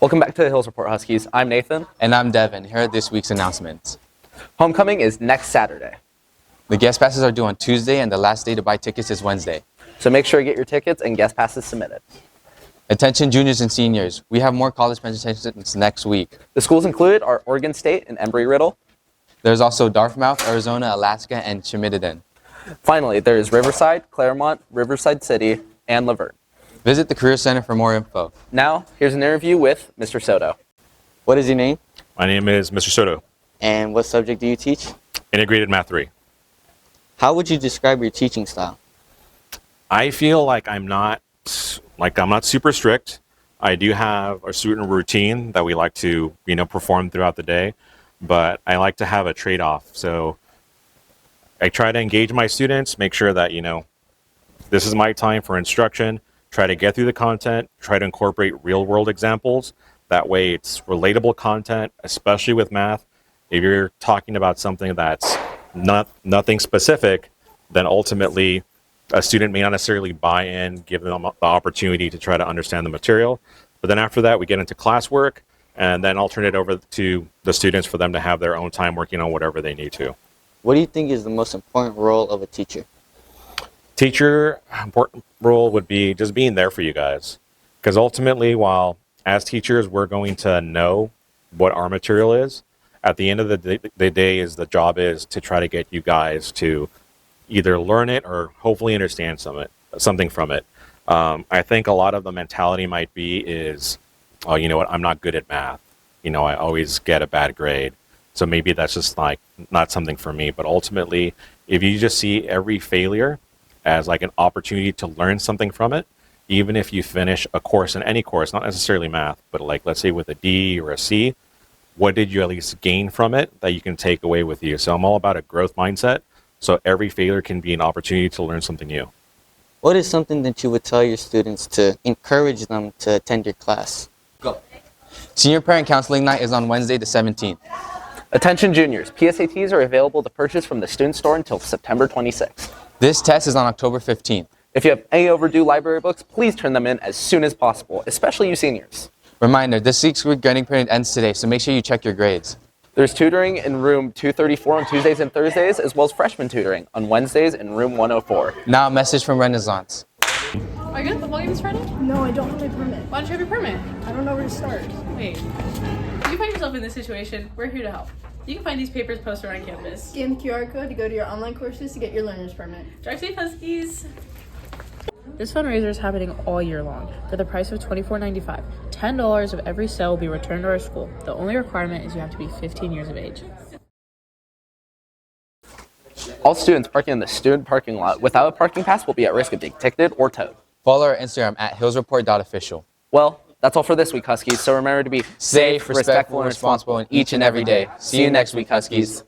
Welcome back to the Hills Report Huskies. I'm Nathan. And I'm Devin. Here are this week's announcements. Homecoming is next Saturday, The guest passes are due on Tuesday, and the last day to buy tickets is Wednesday. so make sure to get your tickets and guest passes submitted. Attention juniors and seniors, we have more college presentations next week. The schools included are Oregon State and Embry-Riddle. There's also Dartmouth, Arizona, Alaska, and Chemidden. Finally, there is Riverside, Claremont, Riverside City, and Laverne. Visit the Career Center for more info. Now, here's an interview with Mr. Soto. What is your name? My name is Mr. Soto, And what subject do you teach? Integrated Math 3. How would you describe your teaching style? I feel like I'm not super strict. I do have a student routine that we like to, perform throughout the day, but I like to have a trade-off. So I try to engage my students, make sure that, this is my time for instruction, try to get through the content, try to incorporate real-world examples. That way it's relatable content, especially with math. If you're talking about something that's nothing specific, then ultimately a student may not necessarily buy in, give them the opportunity to try to understand the material. But then after that, we get into classwork, and then I'll turn it over to the students for them to have their own time working on whatever they need to. What do you think is the most important role of a teacher? Teacher, important role would be just being there for you guys. Because ultimately, while as teachers, we're going to know what our material is, at the end of the day is the job is to try to get you guys to either learn it or hopefully understand something from it. I think a lot of the mentality might be is, oh, you know what, I'm not good at math. I always get a bad grade. So maybe that's just not something for me. But ultimately, if you just see every failure as an opportunity to learn something from it, even if you finish a course in any course, not necessarily math, but let's say with a D or a C, what did you at least gain from it that you can take away with you? So I'm all about a growth mindset. So every failure can be an opportunity to learn something new. What is something that you would tell your students to encourage them to attend your class? Go. Senior Parent Counseling Night is on Wednesday the 17th. Attention juniors, PSATs are available to purchase from the student store until September 26th. This test is on October 15th. If you have any overdue library books, please turn them in as soon as possible, especially you seniors. Reminder, this week's grading period ends today, so make sure you check your grades. There's tutoring in room 234 on Tuesdays and Thursdays, as well as freshman tutoring on Wednesdays in room 104. Now a message from Renaissance. Are you at the ball games Friday? No, I don't have my permit. Why don't you have your permit? I don't know where to start. Wait. If you find yourself in this situation, we're here to help. You can find these papers posted around campus. Scan the QR code to go to your online courses to get your learner's permit. Drive safe, Huskies! This fundraiser is happening all year long for the price of $24.95. $10 of every sale will be returned to our school. The only requirement is you have to be 15 years of age. All students parking in the student parking lot without a parking pass will be at risk of being ticketed or towed. Follow our Instagram at hillsreport.official. Well, that's all for this week, Huskies, so remember to be Safe, respectful, and responsible in each and every day. See you next week, Huskies.